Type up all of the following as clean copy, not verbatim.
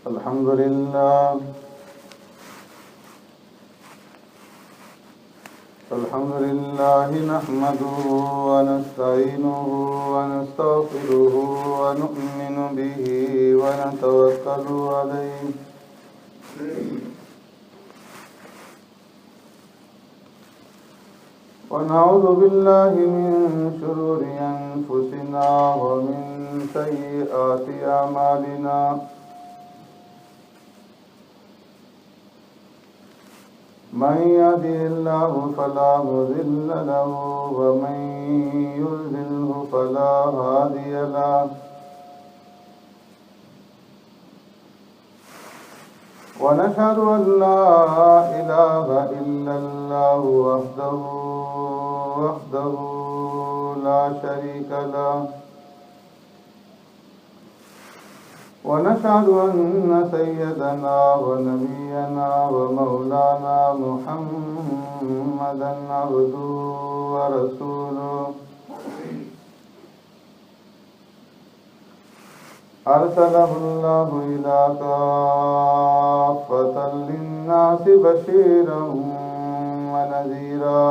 الحمد لله نحمده ونستعينه ونستغفره ونؤمن به ونتوكل عليه ونعوذ بالله من شرور أنفسنا ومن سيئات أعمالنا من يهده الله فلا مضل له ومن يضلله فلا هادي له ونشهد أن لا إله إلا الله وحده لا شريك له ونشهد أن سيدنا ونبينا ومولانا محمدا عبده ورسوله أرسله الله إلى كافة للناس بشيرا ونذيرا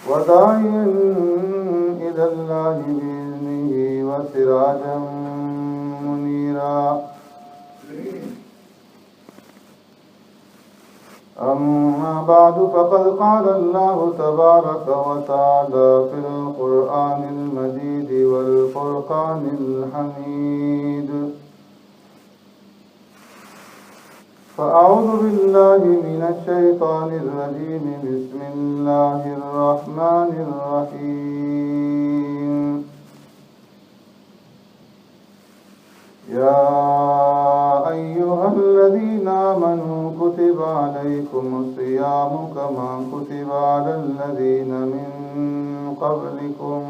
وداعيا إلى الله بإذنه وسراجا منيرا أما بعد فقد قال الله تبارك وتعالى في القرآن المجيد والفرقان الحميد فأعوذ بالله من الشيطان الرجيم بسم الله الرحمن الرحيم يا أيها الذين آمنوا كتب عليكم الصيام كما كتب على الذين من قبلكم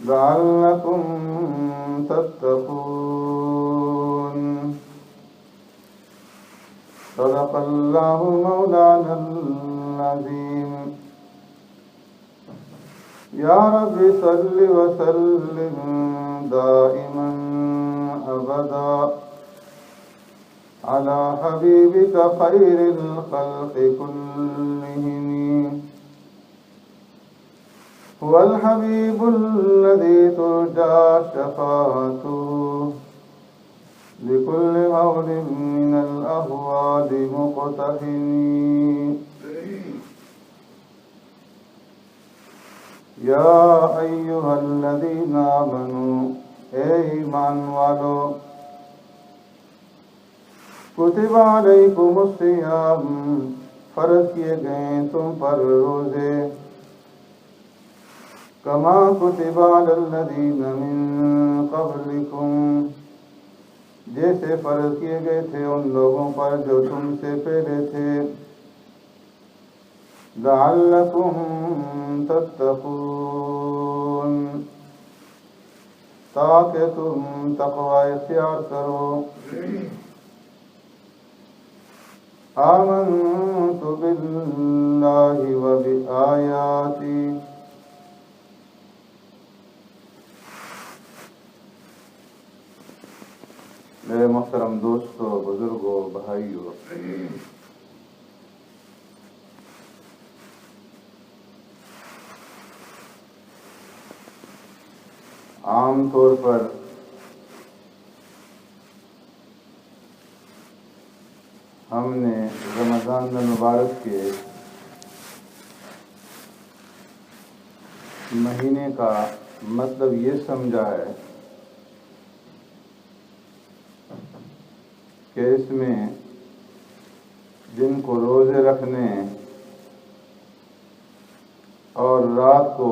لعلكم تتقون صدق الله مولانا العظيم يا رب صل وسلم دائما أبدا على حبيبك خير الخلق كلهم هو الحبيب الذي ترجى شفاعته لكل هول من الأهوال مقتحم یا ایھا الذین آمنوا اے ایمان والو کتب علیکم الصیام فرض کیے گئے تم پر روزے کما کتب علی الذین من قبلکم جیسے فرض کیے گئے تھے ان لوگوں پر جو تم سے پہلے تھے لعلکم تتقون تاکہ تم تقوی اختیار کرو آمنت باللہ وبآیاتی میرے محترم دوستو بزرگوں بھائیو عام طور پر ہم نے رمضان المبارک کے مہینے کا مطلب یہ سمجھا ہے کہ اس میں دن کو روزے رکھنے اور رات کو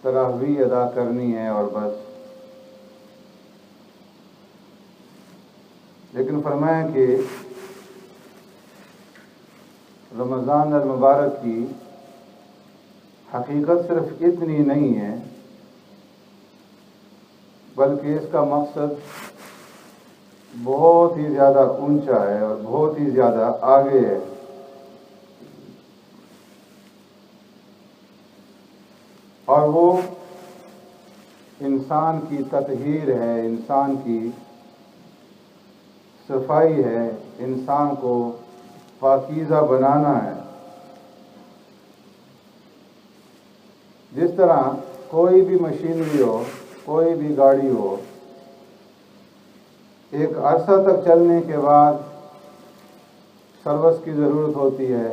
تراویح ادا کرنی ہے اور بس. لیکن فرمایا کہ رمضان المبارک کی حقیقت صرف اتنی نہیں ہے بلکہ اس کا مقصد بہت ہی زیادہ اونچا ہے اور بہت ہی زیادہ آگے ہے. اور وہ انسان کی تطہیر ہے، انسان کی صفائی ہے، انسان کو پاکیزہ بنانا ہے۔ جس طرح کوئی بھی مشینری ہو، کوئی بھی گاڑی ہو، ایک عرصہ تک چلنے کے بعد سروس کی ضرورت ہوتی ہے،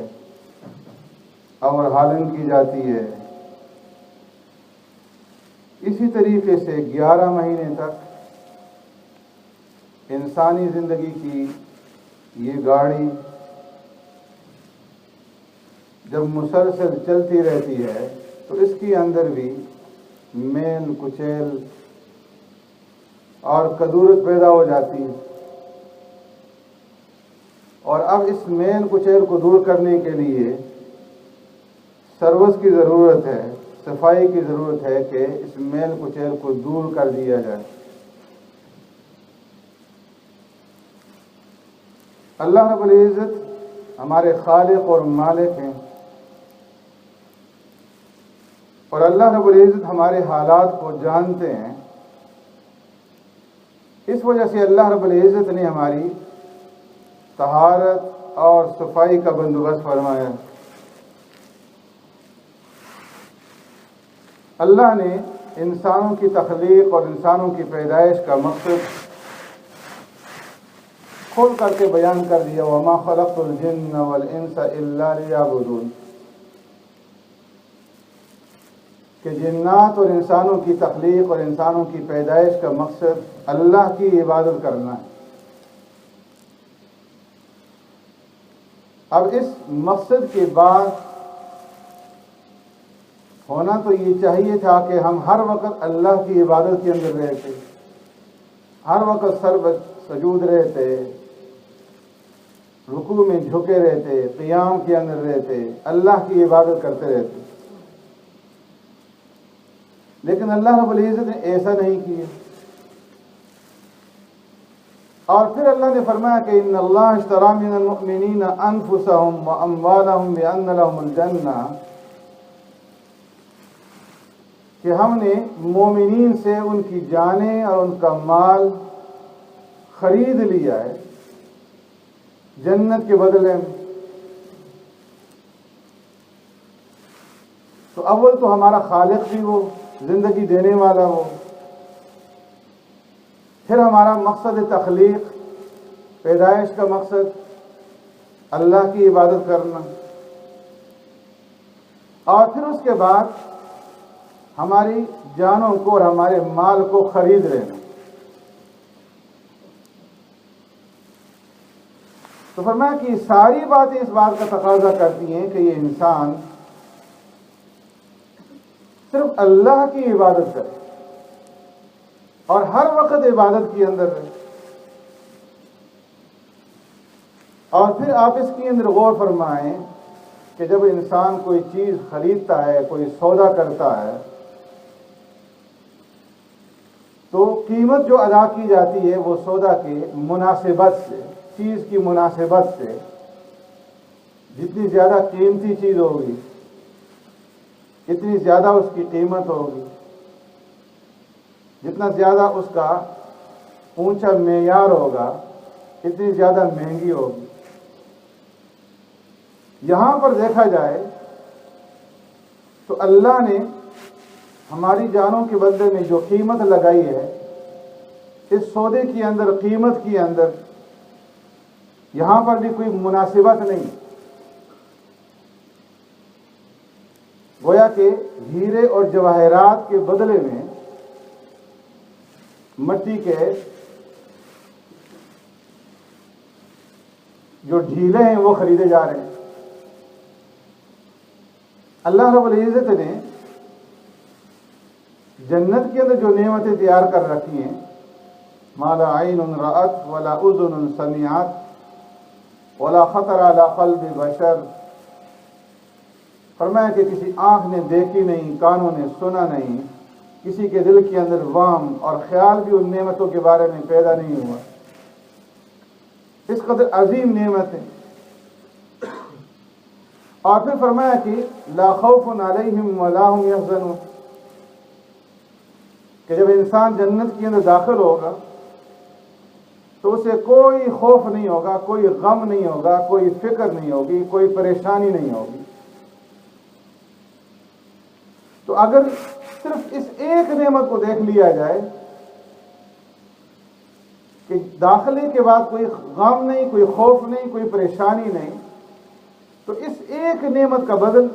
اور ہالن کی جاتی ہے، اسی طریقے سے 11 مہینے تک انسانی زندگی کی یہ گاڑی جب مسلسل چلتی رہتی ہے تو اس کے اندر بھی میل کچیل اور کدورت پیدا ہو جاتی ہے، اور اب اس میل کچیل کو دور کرنے کے لیے سروس کی ضرورت ہے، صفائی کی ضرورت ہے کہ اس میل کچیل کو دور کر دیا جائے۔ اللہ رب العزت ہمارے خالق اور مالک ہیں، اور اللہ رب العزت ہمارے حالات کو جانتے ہیں۔ اس وجہ سے اللہ رب العزت نے ہماری طہارت اور صفائی کا بندوبست فرمایا۔ اللہ نے انسانوں کی تخلیق اور انسانوں کی پیدائش کا مقصد کھول کر کے بیان کر دیا، وَمَا خَلَقْتُ الْجِنَّ وَالْإِنسَ إِلَّا لِيَعْبُدُونِ، کہ جنات اور انسانوں کی تخلیق اور انسانوں کی پیدائش کا مقصد اللہ کی عبادت کرنا ہے۔ اب اس مقصد کے بعد ہونا تو یہ چاہیے تھا کہ ہم ہر وقت اللہ کی عبادت کے اندر رہتے، ہر وقت سر سجود رہتے، رکوع میں جھکے رہتے، قیام کے اندر رہتے، اللہ کی عبادت کرتے رہتے، لیکن اللہ رب العزت نے ایسا نہیں کیا۔ اور پھر اللہ نے فرمایا کہ ان اللہ اشتری من المؤمنین انفسهم واموالهم بان لهم الجنہ، کہ ہم نے مومنین سے ان کی جانیں اور ان کا مال خرید لیا ہے جنت کے بدلے میں۔ تو اول تو ہمارا خالق بھی وہ، زندگی دینے والا وہ، پھر ہمارا مقصد تخلیق، پیدائش کا مقصد اللہ کی عبادت کرنا، اور پھر اس کے بعد ہماری جانوں کو اور ہمارے مال کو خرید لینا۔ تو فرمایا کہ ساری باتیں اس بات کا تقاضا کرتی ہیں کہ یہ انسان صرف اللہ کی عبادت کرے اور ہر وقت عبادت کے اندر رہے۔ اور پھر آپ اس کے اندر غور فرمائیں کہ جب انسان کوئی چیز خریدتا ہے، کوئی سودا کرتا ہے، تو قیمت جو ادا کی جاتی ہے وہ سودا کی مناسبت سے، چیز کی مناسبت سے، جتنی زیادہ قیمتی چیز ہوگی اتنی زیادہ اس کی قیمت ہوگی، جتنا زیادہ اس کا اونچا معیار ہوگا اتنی زیادہ مہنگی ہوگی۔ یہاں پر دیکھا جائے تو اللہ نے ہماری جانوں کے بدلے میں جو قیمت لگائی ہے، اس سودے کے اندر، قیمت کے اندر یہاں پر بھی کوئی مناسبت نہیں، گویا کہ ہیرے اور جواہرات کے بدلے میں مٹی کے جو ڈھیلے ہیں وہ خریدے جا رہے ہیں۔ اللہ رب العزت نے جنت کے اندر جو نعمتیں تیار کر رکھی ہیں، ما لا عین رأت ولا اذن سمعت ولا خطر علی قلب بشر، فرمایا کہ کسی آنکھ نے دیکھی نہیں، کانوں نے سنا نہیں، کسی کے دل کے اندر وہم اور خیال بھی ان نعمتوں کے بارے میں پیدا نہیں ہوا۔ اس قدر عظیم نعمت ہے۔ اور پھر فرمایا کہ لا خوف علیہم ولا هم یحزنون، کہ جب انسان جنت کے اندر داخل ہوگا تو اسے کوئی خوف نہیں ہوگا، کوئی غم نہیں ہوگا، کوئی فکر نہیں ہوگی، کوئی پریشانی نہیں ہوگی۔ تو اگر صرف اس ایک نعمت کو دیکھ لیا جائے کہ داخلے کے بعد کوئی غم نہیں، کوئی خوف نہیں، کوئی پریشانی نہیں، تو اس ایک نعمت کا بدل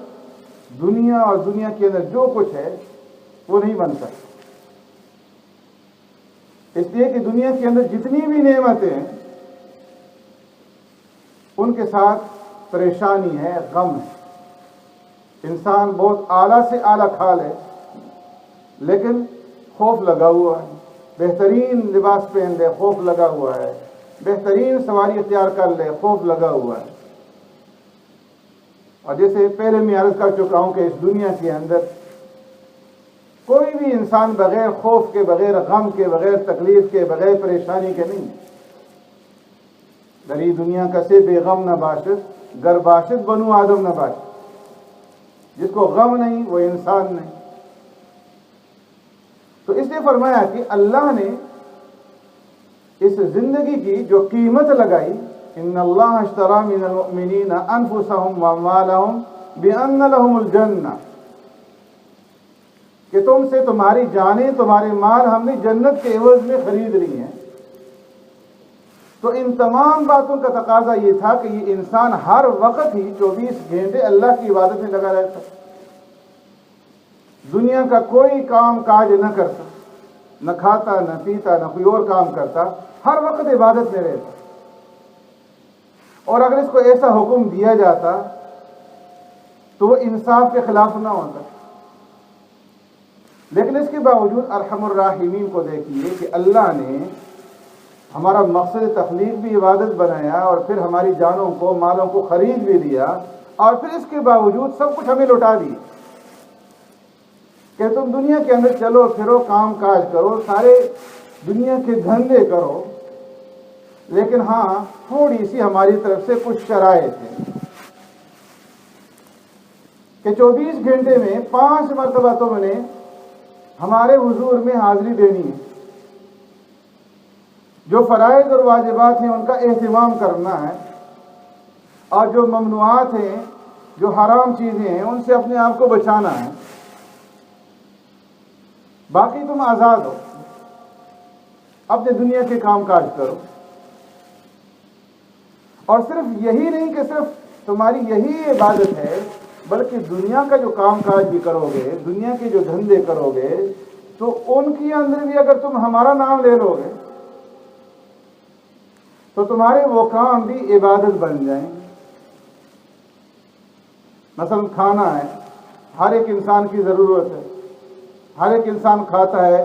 دنیا اور دنیا کے اندر جو کچھ ہے وہ نہیں بن سکتا۔ اس لیے کہ دنیا کے اندر جتنی بھی نعمتیں ہیں ان کے ساتھ پریشانی ہے، غم ہے۔ انسان بہت اعلیٰ سے اعلیٰ کھا لے لیکن خوف لگا ہوا ہے، بہترین لباس پہن لے خوف لگا ہوا ہے، بہترین سواری اختیار کر لے خوف لگا ہوا ہے۔ اور جیسے پہلے میں عرض کر چکا ہوں کہ اس دنیا کے اندر کوئی بھی انسان بغیر خوف کے، بغیر غم کے، بغیر تکلیف کے، بغیر پریشانی کے نہیں۔ دری دنیا کا سے بے غم نہ باشد، گر باشد بنو آدم نہ باشد۔ جس کو غم نہیں وہ انسان نہیں۔ تو اس نے فرمایا کہ اللہ نے اس زندگی کی جو قیمت لگائی، ان اللہ اشتری من المؤمنین انفسهم واموالهم بان لهم الجنہ، کہ تم سے تمہاری جانیں، تمہارے مال ہم نے جنت کے عوض میں خرید لی ہیں۔ تو ان تمام باتوں کا تقاضا یہ تھا کہ یہ انسان ہر وقت ہی 24 گھنٹے اللہ کی عبادت میں لگا رہتا، دنیا کا کوئی کام کاج نہ کرتا، نہ کھاتا، نہ پیتا، نہ کوئی اور کام کرتا، ہر وقت عبادت میں رہتا۔ اور اگر اس کو ایسا حکم دیا جاتا تو وہ انصاف کے خلاف نہ ہوتا، لیکن اس کے باوجود ارحم الراحمین کو دیکھیے کہ اللہ نے ہمارا مقصد تخلیق بھی عبادت بنایا اور پھر ہماری جانوں کو، مالوں کو خرید بھی لیا، اور پھر اس کے باوجود سب کچھ ہمیں لوٹا دیا کہ تم دنیا کے اندر چلو پھرو، کام کاج کرو، سارے دنیا کے دھندے کرو، لیکن ہاں تھوڑی سی ہماری طرف سے کچھ شرائط ہیں کہ 24 گھنٹے میں 5 مرتبہ تم نے ہمارے حضور میں حاضری دینی ہے، جو فرائض اور واجبات ہیں ان کا اہتمام کرنا ہے، اور جو ممنوعات ہیں، جو حرام چیزیں ہیں، ان سے اپنے آپ کو بچانا ہے۔ باقی تم آزاد ہو، اپنے دنیا کے کام کاج کرو۔ اور صرف یہی نہیں کہ صرف تمہاری یہی عبادت ہے، بلکہ دنیا کا جو کام کاج بھی کرو گے، دنیا کے جو دھندے کرو گے، تو ان کے اندر بھی اگر تم ہمارا نام لے لو گے تو تمہارے وہ کام بھی عبادت بن جائیں گے۔ مثلا کھانا ہے، ہر ایک انسان کی ضرورت ہے، ہر ایک انسان کھاتا ہے،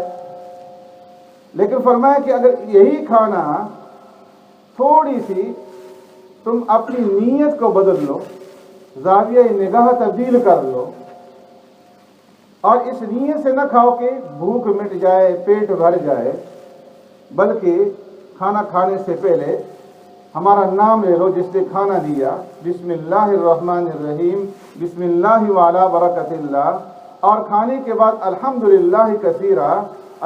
لیکن فرمایا کہ اگر یہی کھانا تھوڑی سی تم اپنی نیت کو بدل لو، زاویہ نگاہ تبدیل کر لو، اور اس نیت سے نہ کھاؤ کہ بھوک مٹ جائے، پیٹ بھر جائے، بلکہ کھانا کھانے سے پہلے ہمارا نام لے لو جس نے کھانا دیا، بسم اللہ الرحمن الرحیم، بسم اللہ وعلی برکت اللہ، اور کھانے کے بعد الحمدللہ کثیرا،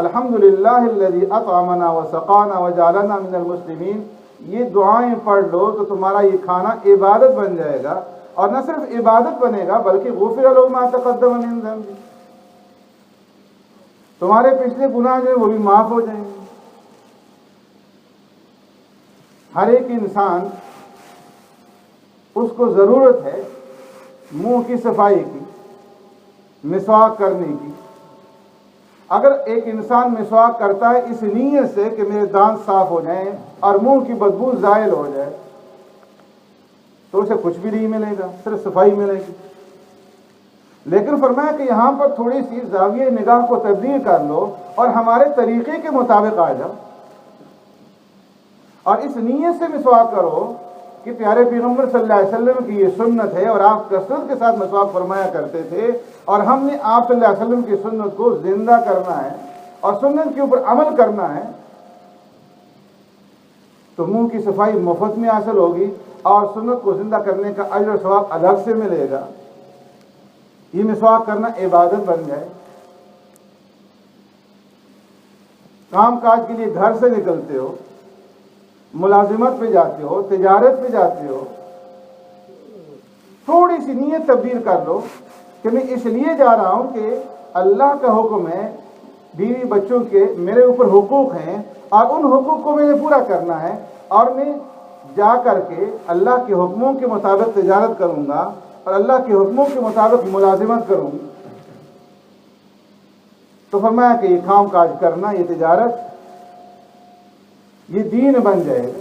الحمدللہ الذی اطعمنا وسقانا وجعلنا من المسلمین، یہ دعائیں پڑھ لو تو تمہارا یہ کھانا عبادت بن جائے گا، اور نہ صرف عبادت بنے گا بلکہ غفر له ما تقدم من ذنب، تمہارے پچھلے گناہ جو ہیں وہ بھی معاف ہو جائیں گے۔ ہر ایک انسان اس کو ضرورت ہے منہ کی صفائی کی، مسواک کرنے کی۔ اگر ایک انسان مسواک کرتا ہے اس نیت سے کہ میرے دانت صاف ہو جائیں اور منہ کی بدبو زائل ہو جائے، تو اسے کچھ بھی نہیں ملے گا، صرف صفائی ملے گی۔ لیکن فرمایا کہ یہاں پر تھوڑی سی زاویہ نگاہ کو تبدیل کر لو اور ہمارے طریقے کے مطابق آ جاؤ، اور اس نیت سے مسواک کرو کہ پیارے پیغمبر صلی اللہ علیہ وسلم کی یہ سنت ہے، اور آپ کثرت کے ساتھ مسواک فرمایا کرتے تھے، اور ہم نے آپ صلی اللہ علیہ وسلم کی سنت کو زندہ کرنا ہے اور سنت کے اوپر عمل کرنا ہے، تو منہ کی صفائی مفت میں حاصل ہوگی اور سنت کو زندہ کرنے کا اجر و ثواب الگ سے ملے گا۔ یہ مسواک کرنا عبادت بن جائے۔ کام کاج کے لیے گھر سے نکلتے ہو، ملازمت پہ جاتے ہو، تجارت پہ جاتے ہو، تھوڑی سی نیت تبدیل کر لو کہ میں اس لیے جا رہا ہوں کہ اللہ کا حکم ہے، بیوی بچوں کے میرے اوپر حقوق ہیں اور ان حقوق کو میں نے پورا کرنا ہے، اور میں جا کر کے اللہ کے حکموں کے مطابق تجارت کروں گا اور اللہ کے حکموں کے مطابق ملازمت کروں گا۔ تو فرمایا کہ یہ کام کاج کرنا، یہ تجارت، یہ دین بن جائے گا،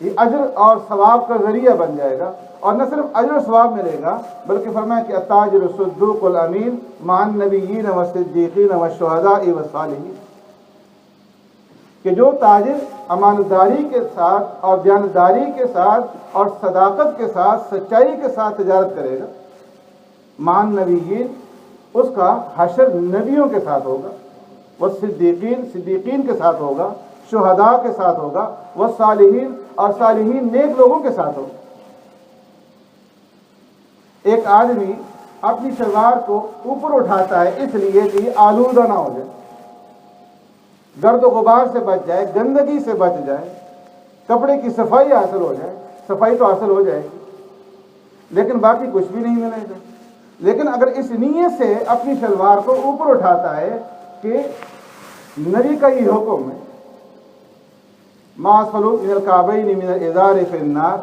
یہ اجر اور ثواب کا ذریعہ بن جائے گا، اور نہ صرف اجر و ثواب ملے گا بلکہ فرمایا کہ التاجر الصدوق الامین مع النبیین والصدیقین والشہداء والصالحین، کہ جو تاجر امانتداری کے ساتھ اور دیانتداری کے ساتھ اور صداقت کے ساتھ، سچائی کے ساتھ تجارت کرے گا، مع النبیین، اس کا حشر نبیوں کے ساتھ ہوگا، والصدیقین، صدیقین کے ساتھ ہوگا، شہداء کے ساتھ ہوگا، والصالحین، اور صالحین نیک لوگوں کے ساتھ ہوگا۔ ایک آدمی اپنی شلوار کو اوپر اٹھاتا ہے اس لیے کہ یہ آلودہ نہ ہو جائے، گرد و غبار سے بچ جائے، گندگی سے بچ جائے، کپڑے کی صفائی حاصل ہو جائے۔ صفائی تو حاصل ہو جائے گی لیکن باقی کچھ بھی نہیں ملے گا۔ لیکن اگر اس نیت سے اپنی شلوار کو اوپر اٹھاتا ہے کہ نبی کا یہ حکم ہے، ما اسفل من الکعبین من الازار فی النار،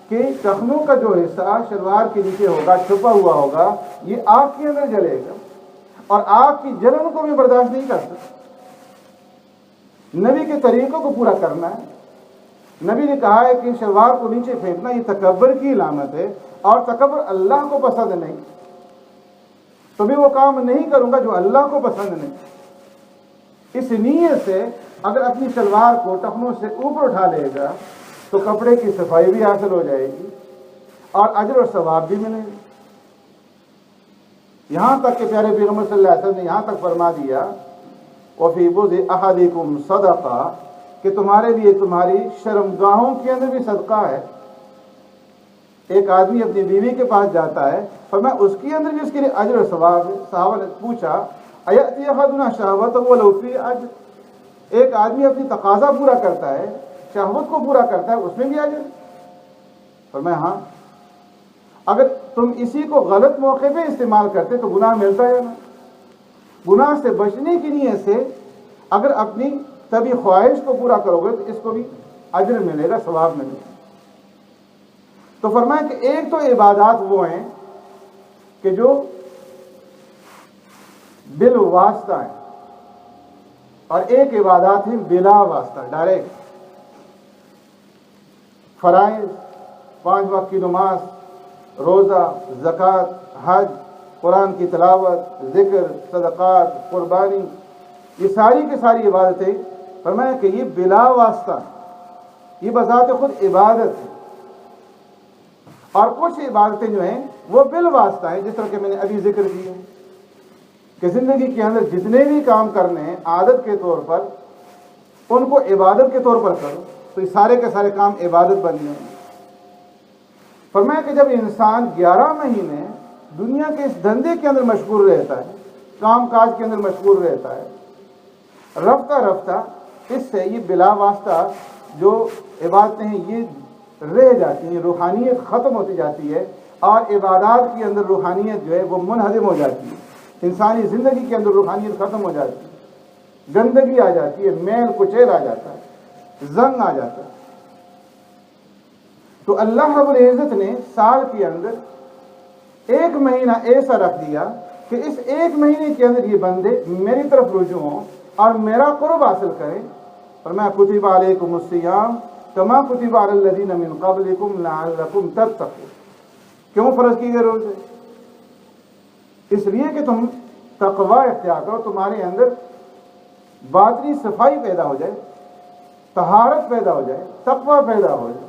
کہ ٹخنوں کا جو حصہ شلوار کے نیچے ہوگا، چھپا ہوا ہوگا، یہ آگ کے اندر جلے گا، اور آگ کی جلن کو بھی برداشت نہیں کر سکتا۔ نبی کے طریقوں کو پورا کرنا ہے۔ نبی نے کہا ہے کہ شلوار کو نیچے پھینکنا یہ تکبر کی علامت ہے، اور تکبر اللہ کو پسند نہیں، تو بھی وہ کام نہیں کروں گا جو اللہ کو پسند نہیں۔ اس نیت سے اگر اپنی شلوار کو ٹخنوں سے اوپر اٹھا لے گا تو کپڑے کی صفائی بھی حاصل ہو جائے گی اور اجر اور ثواب بھی ملے گا۔ یہاں تک کہ پیارے پیغمبر صلی اللہ علیہ وسلم نے یہاں تک فرما دیا وَفِي بُضْعِ أَحَدِكُمْ صَدَقَةٌ، کہ تمہارے لیے تمہاری شرمگاہوں کے اندر بھی صدقہ ہے۔ ایک آدمی اپنی بیوی کے پاس جاتا ہے، فرمایا اس کے اندر بھی اس کے لیے اجر و ثواب ہے۔ صحابہ نے پوچھا اَيَأْتِي أَحَدُنَا شَهْوَتَهُ وَلَوْ فِي أَجْرٌ، ایک آدمی اپنی تقاضا پورا کرتا ہے، شہوت کو پورا کرتا ہے، اس میں بھی اجر؟ فرمایا ہاں۔ اگر تم اسی کو غلط موقع پہ استعمال کرتے تو گناہ ملتا ہے نا۔ گناہ سے بچنے کی نیت سے اگر اپنی طبی خواہش کو پورا کرو گے تو اس کو بھی اجر ملے گا، ثواب ملے گا۔ تو فرمایا کہ ایک تو عبادات وہ ہیں کہ جو بالواسطہ ہیں، اور ایک عبادات ہیں بلا واسطہ، ڈائریکٹ۔ فرائض، 5 وقت کی نماز، روزہ، زکوٰۃ، حج، قرآن کی تلاوت، ذکر، صدقات، قربانی، یہ ساری کی ساری عبادتیں فرمایا کہ یہ بلا واسطہ، یہ بذات خود عبادت ہے۔ اور کچھ عبادتیں جو ہیں وہ بالواسطہ ہیں، جس طرح کہ میں نے ابھی ذکر کیا کہ زندگی کے اندر جتنے بھی کام کرنے ہیں عادت کے طور پر ان کو عبادت کے طور پر کرو، تو یہ سارے کے سارے کام عبادت بن گئے ہیں۔ فرمایا کہ جب انسان 11 مہینے دنیا کے اس دھندے کے اندر مشغول رہتا ہے، کام کاج کے اندر مشغول رہتا ہے، رفتہ رفتہ اس سے یہ بلا واسطہ جو عبادتیں ہیں یہ رہ جاتی ہیں، روحانیت ختم ہوتی جاتی ہے، اور عبادات کے اندر روحانیت جو ہے وہ منہدم ہو جاتی ہے۔ انسانی زندگی کے اندر روحانیت ختم ہو جاتی ہے، گندگی آ جاتی ہے، میل کچیل آ جاتا ہے، زنگ آ جاتا ہے۔ تو اللہ رب العزت نے سال کے اندر 1 مہینہ ایسا رکھ دیا کہ اس 1 مہینے کے اندر یہ بندے میری طرف رجوع ہوں اور میرا قرب حاصل کریں۔ فرمایا کتب علیکم الصیام کما کتب علی الذین من قبلکم لعلکم تتقون، کیوں فرض کی گئے روزے؟ اس لیے کہ تم تقوی اختیار کرو، تمہارے اندر باطنی صفائی پیدا ہو جائے، طہارت پیدا ہو جائے، تقوی پیدا ہو جائے۔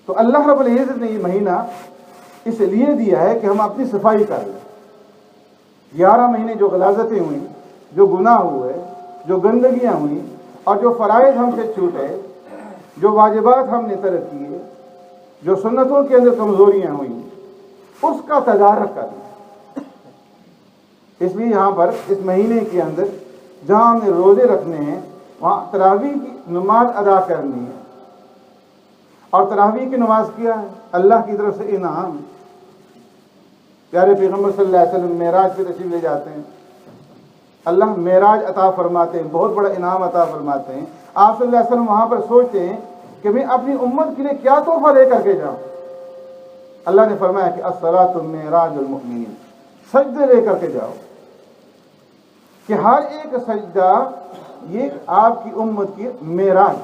تو اللہ رب العزت نے یہ مہینہ اس لیے دیا ہے کہ ہم اپنی صفائی کر لیں۔ 11 مہینے جو غلاظتیں ہوئیں، جو گناہ ہوئے، جو گندگیاں ہوئیں، اور جو فرائض ہم سے چھوٹے، جو واجبات ہم نے ترک کیے، جو سنتوں کے اندر کمزوریاں ہوئیں، اس کا تدارک کرنا۔ اس لیے یہاں پر اس مہینے کے اندر جہاں ہم نے روزے رکھنے ہیں وہاں تراویح کی نماز ادا کرنی ہے. اور تراویح کی نماز کیا ہے؟ اللہ کی طرف سے انعام. پیارے پیغمبر صلی اللہ علیہ وسلم معراج پہ تشریف لے جاتے ہیں, اللہ معراج عطا فرماتے ہیں, بہت بڑا انعام عطا فرماتے ہیں. آپ صلی اللہ علیہ وسلم وہاں پر سوچتے ہیں کہ میں اپنی امت کے لیے کیا تحفہ لے کر کے جاؤں. اللہ نے فرمایا کہ الصلاۃ معراج المؤمنین, سجدے لے کر کے جاؤ, کہ ہر ایک سجدہ یہ آپ کی امت کی معراج.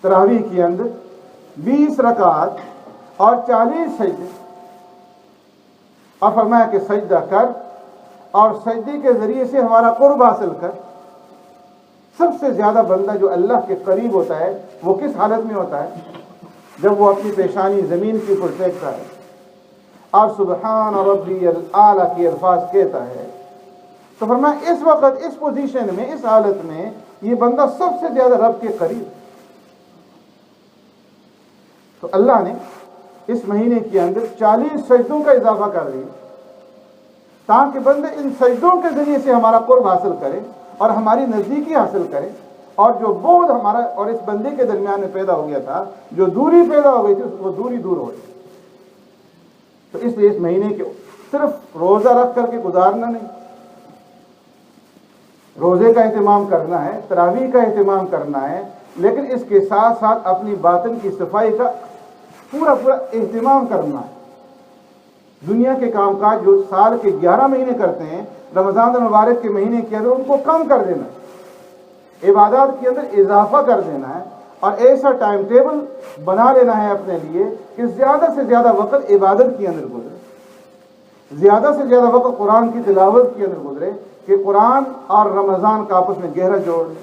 تراویح کے اندر 20 رکعات اور 40 سجدے, اور فرمایا کہ سجدہ کر اور سجدے کے ذریعے سے ہمارا قرب حاصل کر. سب سے زیادہ بندہ جو اللہ کے قریب ہوتا ہے وہ کس حالت میں ہوتا ہے؟ جب وہ اپنی پیشانی زمین کے اوپر ٹیکتا ہے اور سبحان ربی الاعلیٰ کے الفاظ کہتا ہے, تو فرمایا اس وقت, اس پوزیشن میں, اس حالت میں یہ بندہ سب سے زیادہ رب کے قریب. تو اللہ نے اس مہینے کے اندر 40 سجدوں کا اضافہ کر دیا تاکہ بندے ان سجدوں کے ذریعے سے ہمارا قرب حاصل کرے اور ہماری نزدیکی حاصل کرے, اور جو بودھ ہمارا اور اس بندے کے درمیان میں پیدا ہو گیا تھا, جو دوری پیدا ہو گئی تھی, وہ دوری دور ہو گئی. تو اس لیے اس مہینے کے صرف روزہ رکھ کر کے گزارنا نہیں, روزے کا اہتمام کرنا ہے, تراویح کا اہتمام کرنا ہے, لیکن اس کے ساتھ ساتھ اپنی باطن کی صفائی کا پورا اہتمام کرنا ہے. دنیا کے کام کاج جو سال کے 11 مہینے کرتے ہیں, رمضان المبارک کے مہینے کے اندر ان کو کم کر دینا ہے, عبادات کے اندر اضافہ کر دینا ہے, اور ایسا ٹائم ٹیبل بنا لینا ہے اپنے لیے کہ زیادہ سے زیادہ وقت عبادت کے اندر گزرے, زیادہ سے زیادہ وقت قرآن کی تلاوت کے اندر گزرے, کہ قرآن اور رمضان کا آپس میں گہرا جوڑ لے,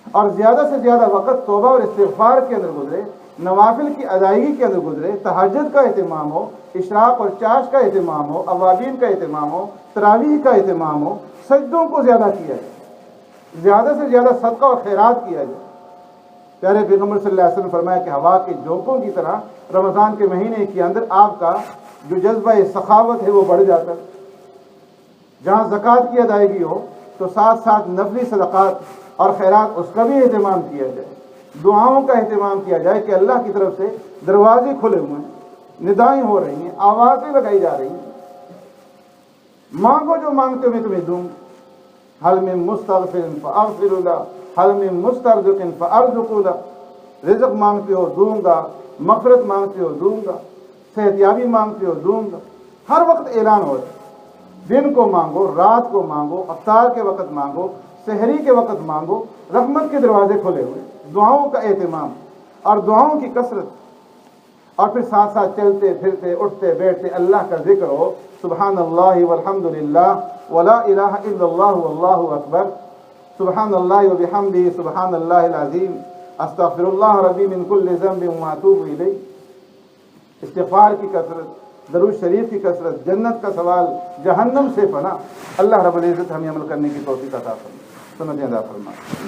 اور زیادہ سے زیادہ وقت توبہ اور استغفار کے اندر گزرے, نوافل کی ادائیگی کے اندر گزرے, تہجد کا اہتمام ہو, اشراق اور چاش کا اہتمام ہو, اوابین کا اہتمام ہو, تراویح کا اہتمام ہو, سجدوں کو زیادہ کیا جائے, زیادہ سے زیادہ صدقہ اور خیرات کیا جائے. پیارے پیغمبر صلی اللہ علیہ وسلم فرمایا کہ ہوا کے جھونکوں کی طرح رمضان کے مہینے کے اندر آپ کا جو جذبہ سخاوت ہے وہ بڑھ جاتا ہے. جہاں زکوٰۃ کی ادائیگی ہو تو ساتھ ساتھ نفلی صدقات اور خیرات اس کا بھی اہتمام کیا جائے, دعاؤں کا اہتمام کیا جائے کہ اللہ کی طرف سے دروازے کھلے ہوئے ہیں, ندائیں ہو رہی ہیں, آوازیں لگائی جا رہی ہیں, مانگو جو مانگتے ہو میں تمہیں دوں. حل من مستغفر فاغفر له, حل من مسترزق فارزق له. رزق مانگتے ہو دوں گا, مغفرت مانگتے ہو دوں گا, صحت یابی مانگتے ہو دوں گا. ہر وقت اعلان ہو رہا ہے, دن کو مانگو, رات کو مانگو, افطار کے وقت مانگو, سحری کے وقت مانگو, رحمت کے دروازے کھلے ہوئے. دعاؤں کا اہتمام اور دعاؤں کی کثرت, اور پھر ساتھ ساتھ چلتے پھرتے اٹھتے بیٹھتے اللہ کا ذکر ہو, سبحان اللہ والحمد للہ ولا الہ الا اللہ واللہ اکبر, سبحان اللہ وبحمدہ سبحان اللہ العظیم, استغفر اللہ ربی من کل ذنب واتوب الیہ. استغفار کی کثرت, درود شریف کی کثرت, جنت کا سوال, جہنم سے پناہ. اللہ رب العزت ہمیں عمل کرنے کی توفیق عطا فرمائے, سنتیں ادا فرمائے.